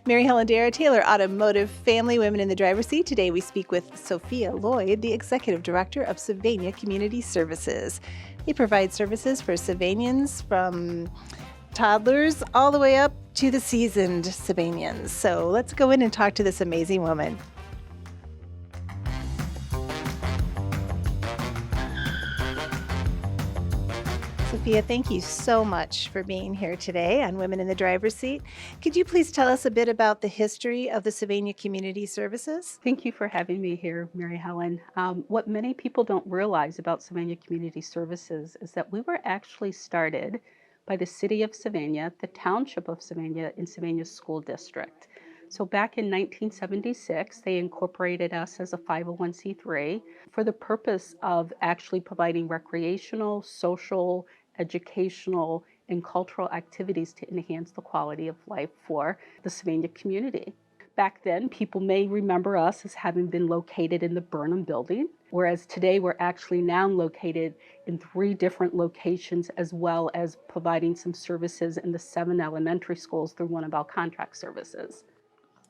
Mary Helen Dara Taylor, Automotive Family Women in the Driver's Seat. Today we speak with Sophia Lloyd, the Executive Director of Sylvania Community Services. They provide services for Sylvanians from toddlers all the way up to the seasoned Sylvanians. So let's go in and talk to this amazing woman. Sophia, thank you so much for being here today on Women in the Driver's Seat. Could you please tell us a bit about the history of the Sylvania Community Services? Thank you for having me here, Mary Helen. What many people don't realize about Sylvania Community Services is that we were actually started by the city of Sylvania, the township of Sylvania, in Sylvania School District. So back in 1976, they incorporated us as a 501c3 for the purpose of actually providing recreational, social, educational, and cultural activities to enhance the quality of life for the Sylvania community. Back then, people may remember us as having been located in the Burnham building, whereas today we're actually now located in 3 different locations, as well as providing some services in the 7 elementary schools through one of our contract services.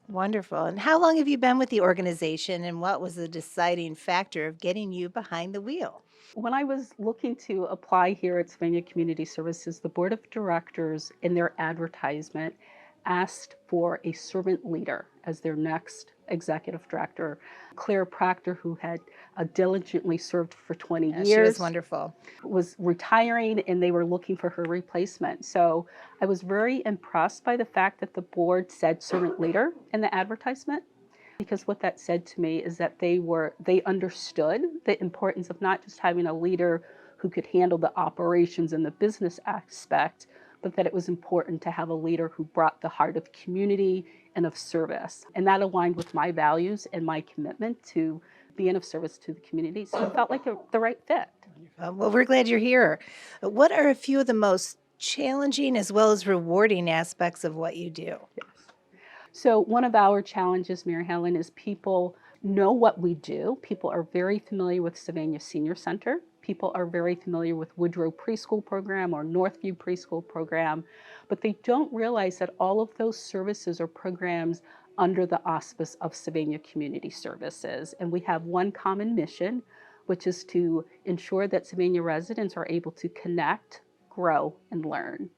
Wonderful. And how long have you been with the organization, and what was the deciding factor of getting you behind the wheel? When I was looking to apply here at Sylvania Community Services, the board of directors in their advertisement asked for a servant leader as their next executive director. Claire Proctor, who had diligently served for 20 Yeah, years, she was wonderful. was retiring, and they were looking for her replacement. So I was very impressed by the fact that the board said servant leader in the advertisement, because what that said to me is that they understood the importance of not just having a leader who could handle the operations and the business aspect, but that it was important to have a leader who brought the heart of community and of service. And that aligned with my values and my commitment to being of service to the community. So it felt like the right fit. Well, we're glad you're here. What are a few of the most challenging as well as rewarding aspects of what you do? So one of our challenges, Mary Helen, is people know what we do. People are very familiar with Sylvania Senior Center. People are very familiar with Woodrow Preschool Program or Northview Preschool Program, but they don't realize that all of those services are programs under the auspice of Sylvania Community Services. And we have one common mission, which is to ensure that Sylvania residents are able to connect, grow, and learn.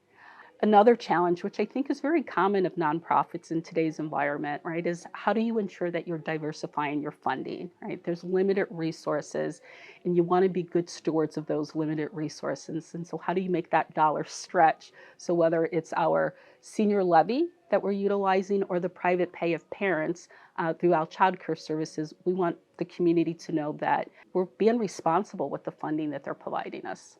Another challenge, which I think is very common of nonprofits in today's environment, right, is how do you ensure that you're diversifying your funding, right? There's limited resources, and you want to be good stewards of those limited resources. And so how do you make that dollar stretch? So whether it's our senior levy that we're utilizing or the private pay of parents through our child care services, we want the community to know that we're being responsible with the funding that they're providing us.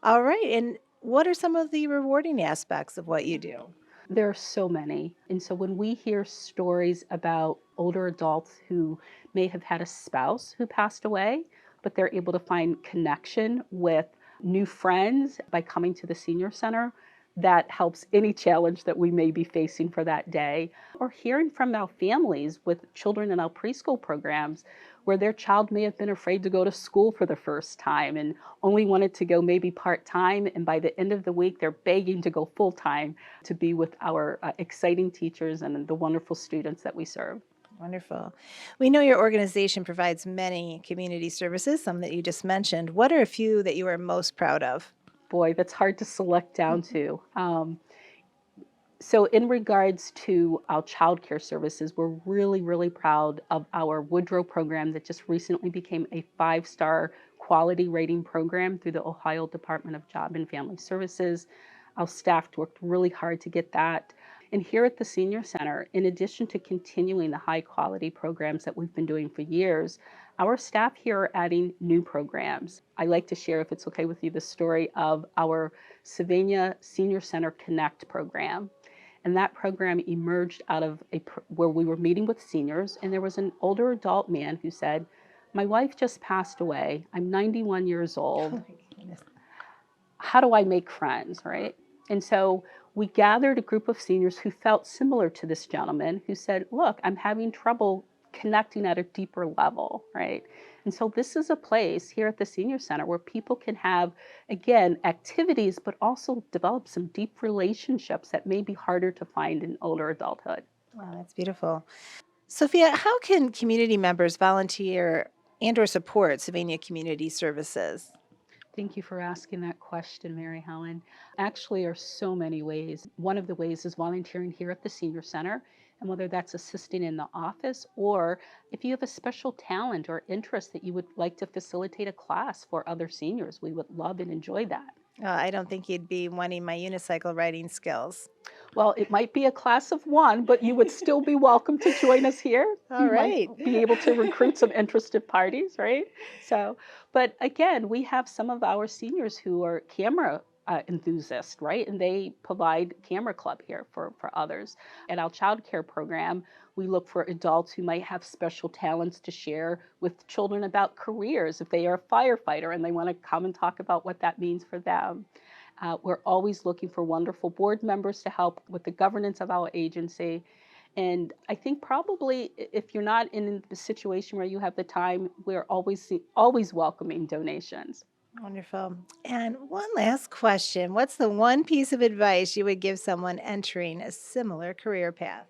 All right. And what are some of the rewarding aspects of what you do? There are so many. And so when we hear stories about older adults who may have had a spouse who passed away, but they're able to find connection with new friends by coming to the senior center, that helps any challenge that we may be facing for that day. Or hearing from our families with children in our preschool programs where their child may have been afraid to go to school for the first time and only wanted to go maybe part-time, and by the end of the week they're begging to go full-time to be with our exciting teachers and the wonderful students that we serve. Wonderful. We know your organization provides many community services, some that you just mentioned. What are a few that you are most proud of? Boy, that's hard to select down to. So in regards to our child care services, we're really, really proud of our Woodrow program that just recently became a 5-star quality rating program through the Ohio Department of Job and Family Services. Our staff worked really hard to get that. And here at the Senior Center, in addition to continuing the high quality programs that we've been doing for years, our staff here are adding new programs. I like to share, if it's okay with you, the story of our Sylvania Senior Center Connect program. And that program emerged out of where we were meeting with seniors, and there was an older adult man who said, "My wife just passed away. I'm 91 years old. Oh my goodness. How do I make friends," right? And so we gathered a group of seniors who felt similar to this gentleman who said, "Look, I'm having trouble connecting at a deeper level," right? And so this is a place here at the Senior Center where people can have, again, activities, but also develop some deep relationships that may be harder to find in older adulthood. Wow, that's beautiful. Sophia, how can community members volunteer and or support Sylvania Community Services? Thank you for asking that question, Mary Helen. Actually, there are so many ways. One of the ways is volunteering here at the Senior Center, and whether that's assisting in the office or if you have a special talent or interest that you would like to facilitate a class for other seniors, we would love and enjoy that. I don't think you'd be wanting my unicycle riding skills. Well, it might be a class of one, but you would still be welcome to join us here. All You might right. be able to recruit some interested parties, right? So, but again, we have some of our seniors who are camera enthusiasts, right? And they provide camera club here for others. At our child care program, we look for adults who might have special talents to share with children about careers. If they are a firefighter and they want to come and talk about what that means for them. We're always looking for wonderful board members to help with the governance of our agency. And I think probably if you're not in the situation where you have the time, we're always welcoming donations. Wonderful. And one last question. What's the one piece of advice you would give someone entering a similar career path?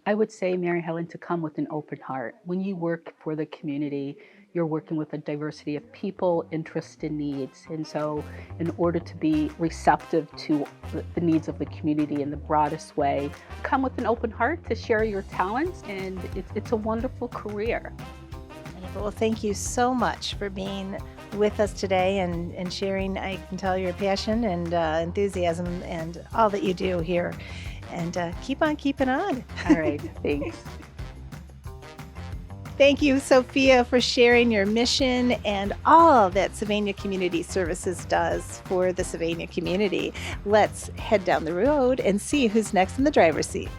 I would say, Mary Helen, to come with an open heart. When you work for the community, you're working with a diversity of people, interests, and needs. And so, in order to be receptive to the needs of the community in the broadest way, come with an open heart to share your talents, and it's a wonderful career. Well, thank you so much for being with us today and sharing. I can tell your passion and enthusiasm and all that you do here. And keep on keeping on. All right, thanks. Thank you, Sophia, for sharing your mission and all that Sylvania Community Services does for the Sylvania community. Let's head down the road and see who's next in the driver's seat.